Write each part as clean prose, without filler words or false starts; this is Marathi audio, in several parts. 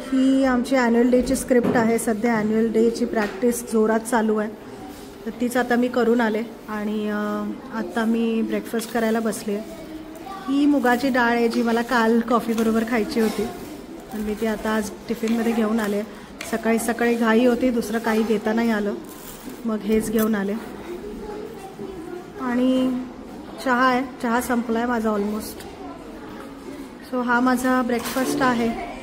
ही आमची ॲन्युअल डेची स्क्रिप्ट आहे। सध्या ॲन्युअल डेची प्रॅक्टिस जोरात चालू आहे, तर तीच आता मी करून आले आणि आता मी ब्रेकफास्ट करायला बसले आहे। ही मुगाची डाळ आहे जी मला काल कॉफीबरोबर खायची होती, तर मी ती आता आज टिफिनमध्ये घेऊन आले। सकाळी सकाळी घाई होती, दुसरं काही घेता नाही आलं, मग हेच घेऊन आले। आणि चहा आहे, चहा संपला आहे माझा ऑलमोस्ट। सो हा माझा ब्रेकफास्ट आहे।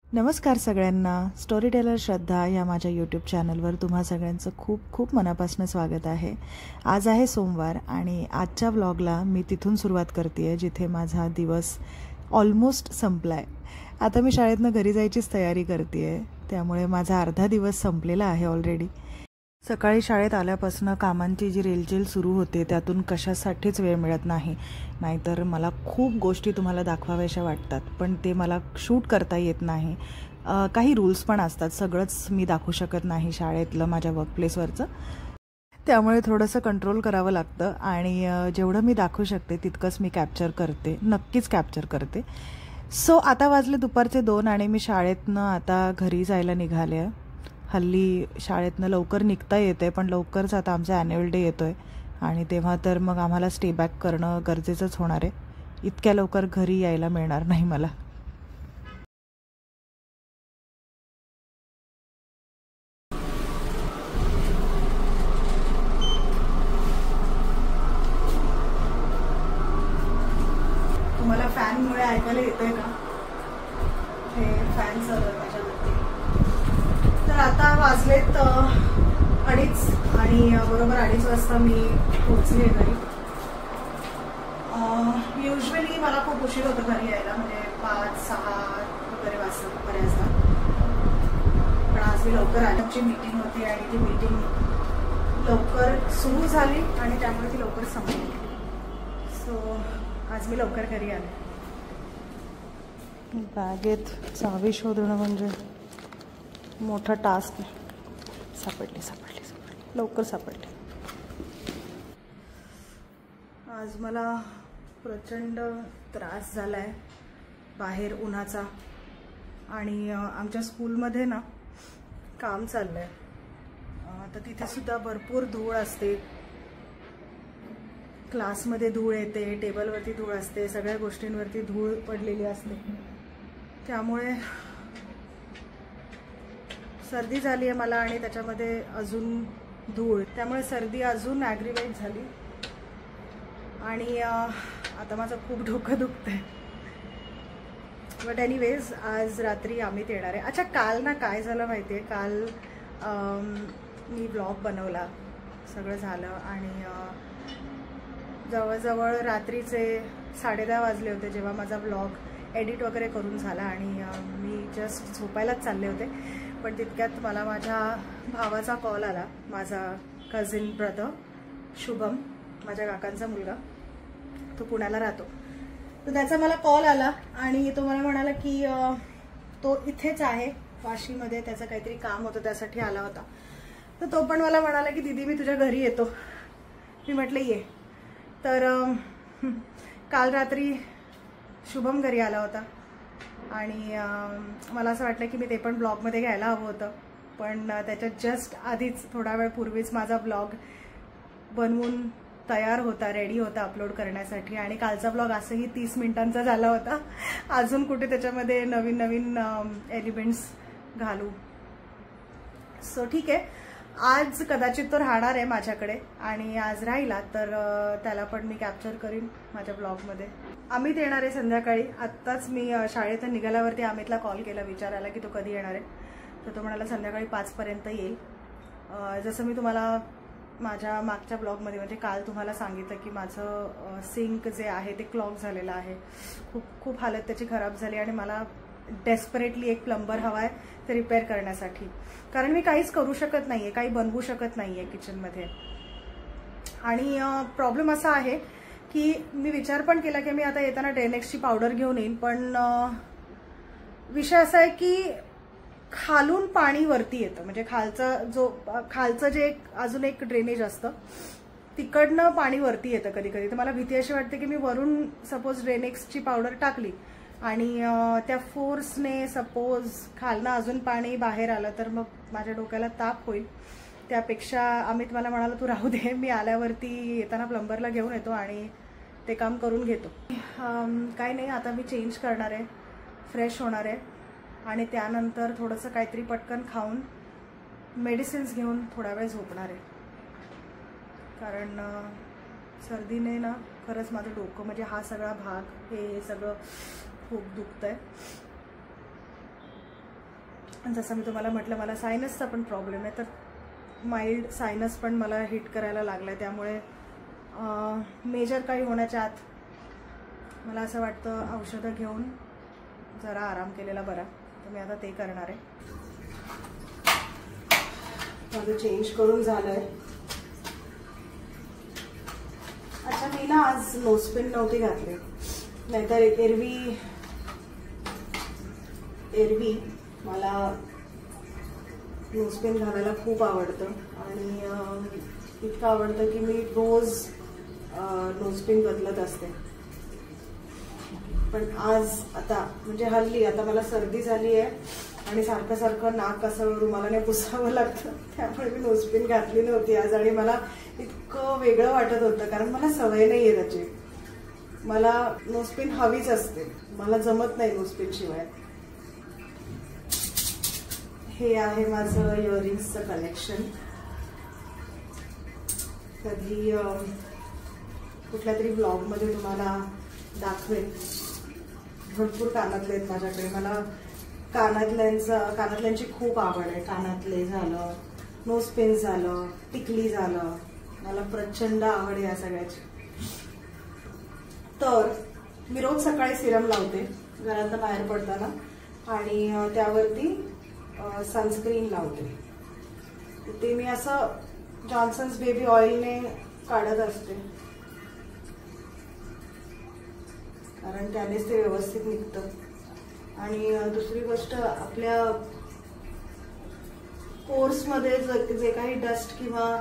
नमस्कार सगळ्यांना, स्टोरी टेलर श्रद्धा या माझ्या यूट्यूब चॅनलवर तुम्हा सगळ्यांचं खूप खूप मनापासून स्वागत आहे। आज आहे सोमवार आणि आजच्या व्लॉगला मी तिथून सुरुवात करते आहे जिथे माझा दिवस ऑलमोस्ट संपला आहे। आता मी शाळेतनं घरी जायचीच तयारी करते आहे, त्यामुळे माझा अर्धा दिवस संपलेला आहे ऑलरेडी। सकाळी शाळेत आल्यापासून कामांची जी रेलचेल सुरू होते त्यातून कशासाठीच वेळ मिळत नाही। नाहीतर मला खूप गोष्टी तुम्हाला दाखवाव्याशा वाटतात, पण ते मला शूट करता येत नाही। काही रूल्स पण असतात, सगळंच मी दाखवू शकत नाही शाळेतलं माझ्या वर्कप्लेसवरचं, त्यामुळे थोडंसं कंट्रोल करावं लागतं आणि जेवढं मी दाखवू शकते तितकंच मी कॅप्चर करते, नक्कीच कॅप्चर करते। सो आता वाजले दुपारचे 2 आणि मी शाळेतनं आता घरी जायला निघाले आहे। हल्ली शाळेतनं लवकर निघता येते, पण लवकरच आता आमचा ॲन्युअल डे येतो आहे आणि तेव्हा तर मग आम्हाला स्टे बॅक करणं गरजेचंच होणार आहे। इतक्या लवकर घरी यायला मिळणार नाही मला। तुम्हाला फॅनमुळे ऐकायला येतंय का? हे फॅन चालू आहे माझ्यावरती। तर आता वाजलेत 2:30 आणि बरोबर 2:30 वाजता मी पोहोचले घरी। युजली मला खूप उशीर होतो घरी यायला, म्हणजे 5-6 वगैरे वाजतात बऱ्याचदा, पण आज मी लवकर आले। आमची मीटिंग होती आणि ती मीटिंग लवकर सुरू झाली आणि त्यामुळे ती लवकर संपली। सो आज मी लवकर घरी आले। बॅगेत चावी शोधणं म्हणजे मोठा टास्क आहे। सापडली लवकर सापडली। आज मला प्रचंड त्रास झाला आहे बाहेर उन्हाचा, आणि आमच्या स्कूलमध्ये ना काम चाललं आहे, तर तिथे सुद्धा भरपूर धूळ असते। क्लासमध्ये धूळ येते, टेबलवरती धूळ असते, सगळ्या गोष्टींवरती धूळ पडलेली असते, त्यामुळे सर्दी झाली आहे मला आणि त्याच्यामध्ये अजून धूळ, त्यामुळे सर्दी अजून ॲग्रिवेट झाली आणि आता माझं खूप डोकं दुखतंय। बट एनिवेज आज रात्री आम्ही येणार आहे। अच्छा, काल ना काय झालं माहिती आहे, काल मी ब्लॉग बनवला, सगळं झालं आणि जवळजवळ रात्रीचे 10:30 वाजले होते जेव्हा माझा ब्लॉग एडिट वगैरे करून झाला आणि मी जस्ट झोपायलाच चालले होते, पण तितक्यात मला माझ्या भावाचा कॉल आला। माझा कझिन ब्रदर शुभम, माझ्या काकांचा मुलगा, तो पुण्याला राहतो, तर त्याचा मला कॉल आला आणि तो मला म्हणाला की तो इथेच आहे वाशीमध्ये, त्याचं काहीतरी काम होतं त्यासाठी आला होता। तर तो पण मला म्हणाला की दीदी मी तुझ्या घरी येतो। मी म्हटलं ये। तर काल रात्री शुभम घरी आला होता आणि मला असं वाटलं की मी ते पण ब्लॉगमध्ये घ्यायला हवं होतं, पण त्याच्या जस्ट आधीच थोडा वेळ पूर्वीच माझा ब्लॉग बनवून तयार होता, रेडी होता अपलोड करण्यासाठी, आणि कालचा ब्लॉग असंही 30 मिनिटांचा झाला होता। अजून कुठे त्याच्यामध्ये नवीन नवीन एलिमेंट्स घालू। सो ठीक आहे, आज कदाचित तो राहणार आहे माझ्याकडे आणि आज राहिला तर त्याला पण मी कॅप्चर करीन माझ्या ब्लॉगमध्ये। अमित येणार आहे संध्याकाळी। आत्ताच मी शाळेतून निघाल्यावरती अमितला कॉल केला विचारायला की तो कधी येणार आहे, तर तो म्हणाला संध्याकाळी 5 पर्यंत येईल। जसं मी तुम्हाला माझ्या मागच्या ब्लॉगमध्ये म्हणजे काल तुम्हाला सांगितलं की माझं सिंक जे आहे ते क्लॉग झालेलं आहे, खूप हालत त्याची खराब झाली आणि मला डेस्परेटली एक प्लंबर हवा आहे ते रिपेअर करण्यासाठी, कारण मी काहीच करू शकत नाही आहे, काही बनवू शकत नाही आहे किचनमध्ये। आणि प्रॉब्लेम असा आहे की मी विचार पण केला की मी आता येताना डेनेक्सची पावडर घेऊन येईन, पण विषय असा आहे की खालून पाणी वरती येतं, म्हणजे खालचं जे अजून एक ड्रेनेज असतं तिकडनं पाणी वरती येतं कधी कधी. तर मला भीती अशी वाटते की मी वरून सपोज रेनेक्सची पावडर टाकली आणि त्या फोर्सने सपोज खालनं अजून पाणी बाहेर आलं तर मग माझ्या डोक्याला ताप होईल. त्यापेक्षा अमित मला म्हणाला तू राहू दे, मी आल्यावरती येताना प्लंबरला घेऊन येतो आणि ते काम करून घेतो. काही नाही, आता मी चेंज करणार आहे, फ्रेश होणार आहे आणि त्यानंतर थोडंसं काहीतरी पटकन खाऊन मेडिसिन्स घेऊन थोडा वेळ झोपणार आहे. कारण सर्दीने ना खरंच माझं डोकं म्हणजे हा सगळा भाग हे सगळं खूप दुखतं आहे. जसं मी तुम्हाला म्हटलं मला सायनसचा पण प्रॉब्लेम आहे, तर माइल्ड सायनस पण मला हिट करायला लागला आहे. त्यामुळे मेजर काही होण्याच्या आत मला असं वाटतं औषधं घेऊन जरा आराम केलेला बरा. तर मी आता ते करणार आहे. माझं चेंज करून झालं आहे. अच्छा, मी ना आज नोजपिन नव्हती घातली, नाहीतर एरवी मला नोजपिन घालायला खूप आवडतं आणि इतकं आवडतं की मी रोज नोजपिन बदलत असते. पण आज आता म्हणजे हल्ली आता मला सर्दी झाली आहे आणि सारखं सारखं नाक असं रुमालाने पुसावं लागतं, त्यामुळे मी नोजपिन घातली नव्हती आज. आणि मला इतकं वेगळं वाटत होतं कारण मला सवय नाही आहे त्याची. मला नोजपिन हवीच असते, मला जमत नाही नोजपिन शिवाय. हे आहे माझं इयरिंग्सचं कलेक्शन. कधी कुठल्या तरी ब्लॉगमध्ये तुम्हाला दाखवेन. भरपूर कानातले आहेत माझ्याकडे. मला कानातल्यांची खूप आवड आहे. कानातले झालं, नोजपिन झालं, टिकली झालं, मला प्रचंड आवड आहे या सगळ्याची. तर मी रोज सकाळी सिरम लावते घरातनं बाहेर पडताना आणि त्यावरती सनस्क्रीन लावते. ते मी असं जॉन्सन्स बेबी ऑइलने काढत असते कारण त्यानेच ते व्यवस्थित निघतं. आणि दुसरी गोष्ट, आपल्या पोर्समध्ये जे काही डस्ट किंवा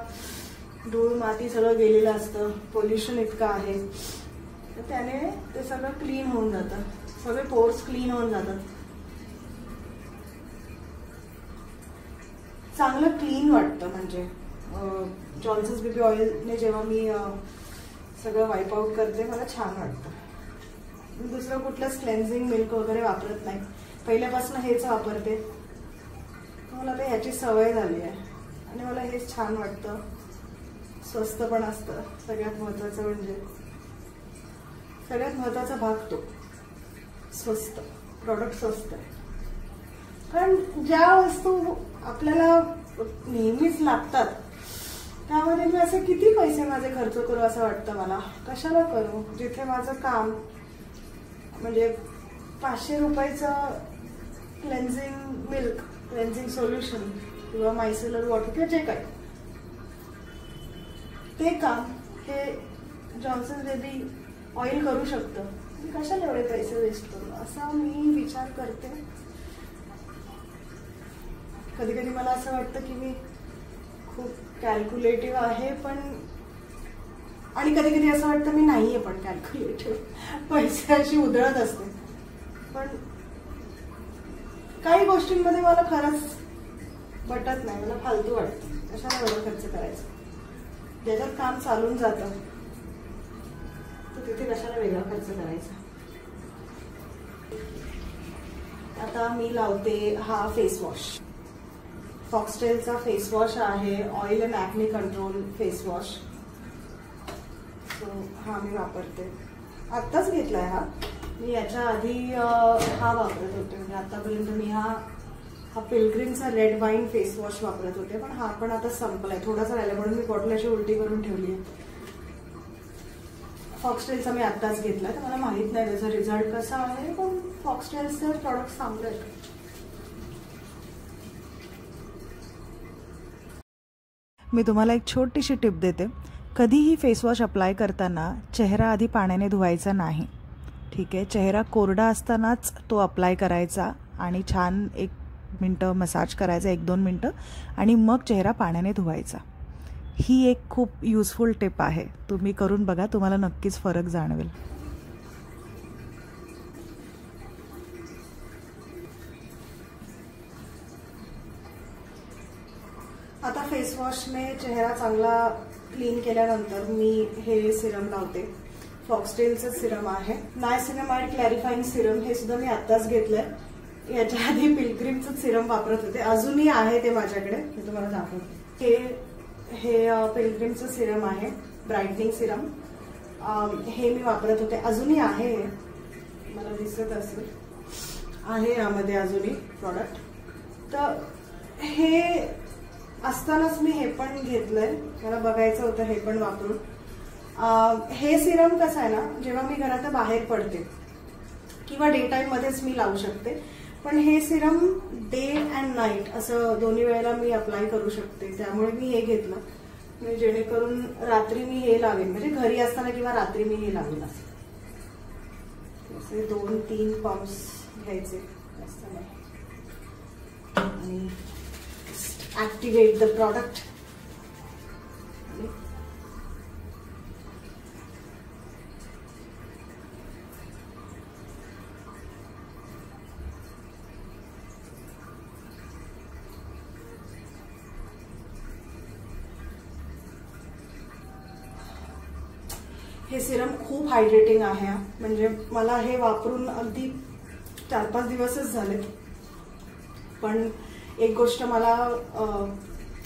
धूळ माती सगळं गेलेलं असतं, पोल्युशन इतकं आहे, तर त्याने ते सगळं क्लीन होऊन जातं, सगळे पोर्स क्लीन होऊन जातात. चांगलं क्लीन वाटतं. म्हणजे जॉन्सन्स बेबी ऑइलने जेव्हा मी सगळं वाईप आउट करते मला छान वाटतं. दुसरं कुठलंच क्लेन्झिंग मिल्क वगैरे वापरत नाही, पहिल्यापासून हेच वापरते. मला तर ह्याची सवय झाली आहे आणि मला हेच छान वाटतं. स्वस्त पण असतं. सगळ्यात महत्त्वाचं म्हणजे सगळ्यात महत्त्वाचा भाग तो स्वस्त. प्रॉडक्ट स्वस्त आहे. कारण ज्या वस्तू आपल्याला नेहमीच लागतात त्यामध्ये मी असे किती पैसे माझे खर्च करू असं वाटतं मला. कशाला करू? जिथे माझं काम म्हणजे 500 रुपयाचं क्लेन्झिंग मिल्क, क्लेन्झिंग सोल्युशन किंवा मायसेलर वॉटर किंवा जे काही ते काम हे जॉन्सन्स बेबी ऑइल करू शकतं. मी कशाला एवढे पैसे वेस्ट करू असा मी विचार करते. कधी कधी मला असं वाटतं की मी खूप कॅल्क्युलेटिव्ह आहे, पण आणि कधी कधी असं वाटतं मी नाहीये पण कॅल्क्युलेटिव्ह, पैशाची उधळत असते. पण काही गोष्टींमध्ये मला खरंच पटत नाही, मला फालतू वाटतं. कशाला एवढं खर्च करायचं? ज्याच्यात काम चालून जातं तर तिथे कशाला वेगळा खर्च करायचा? आता मी लावते हा फेस वॉश. फॉक्सटेलचा फेस वॉश आहे, oil and acne control face wash. So हा मी वापरते. आत्ताच घेतलाय हा. मी याच्या आधी हा वापरत होते. म्हणजे आतापर्यंत मी हा पिलग्रिमचा रेड वाईन फेस वॉश वापरत होते, पण हा पण आता संपलाय. थोडासा राहिला म्हणून मी बॉटल अशी उलटी करून ठेवली आहे. फॉक्सटेलचा मी आत्ताच घेतलाय, तर मला माहित नाही त्याचा रिझल्ट कसा आहे, पण फॉक्सटेलचे प्रॉडक्ट चांगले आहेत. मी तुम्हाला एक छोटीशी टिप देते. कधीही फेस वॉश अप्लाय करताना चेहरा आधी पाण्याने धुवायचा नाही. ठीक आहे, चेहरा कोरडा असतानाच तो अप्लाय करायचा आणि छान 1 मिनटं मसाज करायचा, 1-2 मिनटं, आणि मग चेहरा पाण्याने धुवायचा. ही एक खूप युजफुल टिप आहे, तुम्ही करून बघा, तुम्हाला नक्कीच फरक जाणवेल. आता फेस वॉशने चेहरा चांगला क्लीन केल्यानंतर मी हे सिरम लावते. फॉक्सटेलचं सिरम आहे, नायसिनामाइड क्लॅरिफाईंग सिरम. हे सुद्धा मी आत्ताच घेतलंय. याच्या आधी पिलग्रिमचं सिरम वापरत होते, अजूनही आहे ते माझ्याकडे, मी तुम्हाला दाखवते. हे पिलग्रिमचं सिरम आहे, ब्राईटनिंग सिरम. हे मी वापरत होते, अजूनही आहे, मला दिसत असेल आहे यामध्ये अजूनही प्रॉडक्ट. तर हे असतानाच मी हे पण घेतलंय, मला बघायचं होतं हे पण वापरून. हे सिरम कसं आहे ना, जेव्हा मी घरात बाहेर पडते किंवा डे टाइम मध्येच मी लावू शकते, पण हे सिरम डे अँड नाईट असं दोन्ही वेळेला मी अप्लाय करू शकते. त्यामुळे मी हे घेतलं, म्हणजे जेणेकरून रात्री मी हे लावेन, म्हणजे घरी असताना किंवा रात्री मी हे लावेन. असे 2-3 पंप्स घ्यायचे, जास्त नाही, आणि ऍक्टिव्हेट द प्रॉडक्ट. हे सिरम खूप हायड्रेटिंग आहे, म्हणजे मला हे वापरून अगदी 4-5 दिवसच झाले. पण एक गोष्ट मला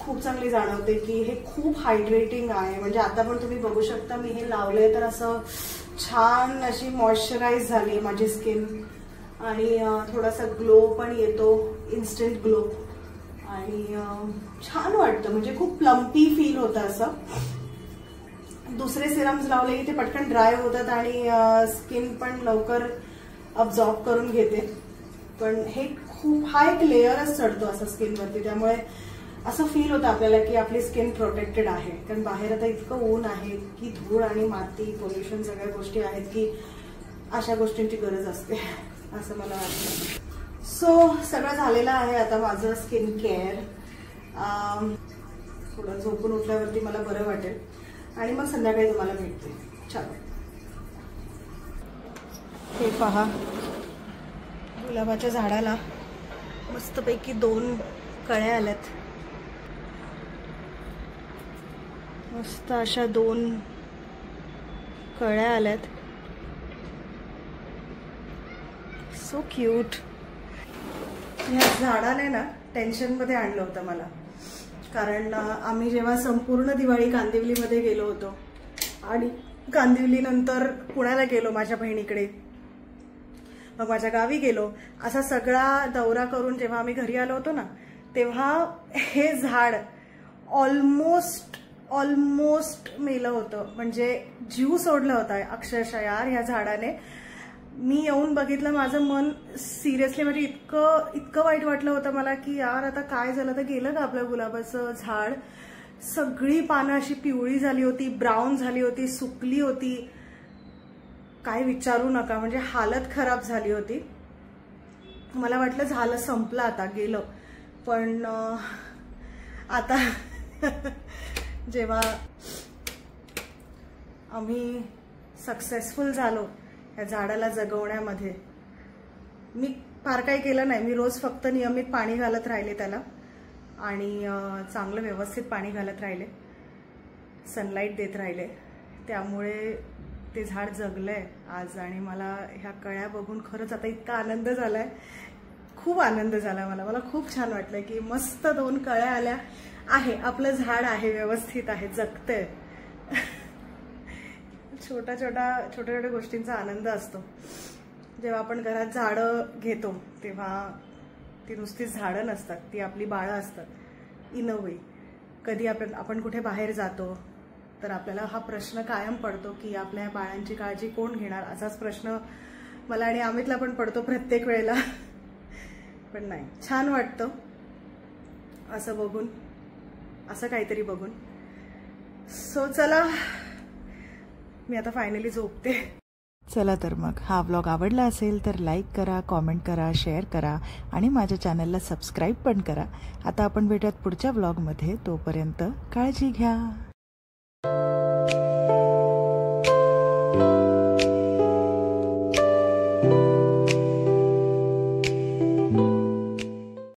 खूप चांगली जाणवते की हे खूप हायड्रेटिंग आहे. म्हणजे आता पण तुम्ही बघू शकता, मी हे लावलंय तर असं छान अशी मॉइश्चराइज झाली माझी स्किन, आणि थोडासा ग्लो पण येतो, इन्स्टंट ग्लो, आणि छान वाटतं, म्हणजे खूप प्लम्पी फील होतं असं. दुसरे सिरम्स लावले की ते पटकन ड्राय होतात आणि स्किन पण लवकर अब्झॉर्ब करून घेते, पण हे खूप, हा एक लेअरच चढतो असं स्किनवरती, त्यामुळे असं फील होतं आपल्याला की आपली स्किन प्रोटेक्टेड आहे. कारण बाहेर आता इतकं ऊन आहे की धूळ आणि माती, पोल्युशन, सगळ्या गोष्टी आहेत की अशा गोष्टींची गरज असते असं मला वाटतं. सो सगळं झालेलं आहे आता माझं स्किन केअर. थोडं झोपून उठल्यावरती मला बरं वाटेल, आणि मग संध्याकाळी तुम्हाला भेटते. चलो, हे पहा, गुलाबाच्या झाडाला मस्तपैकी 2 कळ्या आल्यात. मस्त अशा 2 कळ्या आल्यात. So cute. ह्या झाडाने ना टेन्शनमध्ये आणलं होतं मला, कारण आम्ही जेव्हा संपूर्ण दिवाळी कांदिवलीमध्ये गेलो होतो आणि कांदिवलीनंतर पुण्याला गेलो माझ्या बहिणीकडे, मग माझ्या गावी गेलो, असा सगळा दौरा करून जेव्हा आम्ही घरी आलो होतो ना, तेव्हा हे झाड ऑलमोस्ट मेलं होतं, म्हणजे जीव सोडला होता अक्षरशः यार ह्या झाडाने. मी येऊन बघितलं, माझं मन सिरियसली, म्हणजे इतकं वाईट वाटलं होतं मला की यार आता काय झालं, तर गेलं का आपलं गुलाबाचं झाड. सगळी पानं अशी पिवळी झाली होती, ब्राऊन झाली होती, सुकली होती, काय विचारू नका, म्हणजे हालत खराब झाली होती. मला वाटलं झालं, संपलं, आता गेलं. पण आता जेव्हा आम्ही सक्सेसफुल झालो या झाडाला जगवण्यामध्ये, मी फार काही केलं नाही, मी रोज फक्त नियमित पाणी घालत राहिले त्याला, आणि चांगलं व्यवस्थित पाणी घालत राहिले, सनलाईट देत राहिले, त्यामुळे ते झाड जगलंय आज. आणि मला ह्या कळ्या बघून खरंच आता इतका आनंद झालाय, खूप आनंद झाला मला खूप छान वाटलंय की मस्त 2 कळ्या आल्या आहे, आपलं झाड आहे, व्यवस्थित आहे, जगतंय. छोट्या गोष्टींचा आनंद असतो. जेव्हा आपण घरात झाडं घेतो तेव्हा ती नुसतीच झाडं नसतात, ती आपली बाळं असतात इन अ वे. कधी आपण कुठे बाहेर जातो तर आपल्याला हा प्रश्न कायम पडतो की आपल्या बाळांची काळजी कोण घेणार, असाच प्रश्न मला आणि अमितला पण पडतो प्रत्येक वेळेला. पण नाही, छान वाटतं असं बघून, असं काहीतरी बघून. सो चला, मी आता फायनली झोपते. चला तर मग हा व्लॉग आवडला असेल तर लाईक करा, कॉमेंट करा, शेअर करा आणि माझ्या चॅनलला सबस्क्राईब पण करा. आता आपण भेटूयात पुढच्या व्लॉगमध्ये. तोपर्यंत काळजी घ्या. thank you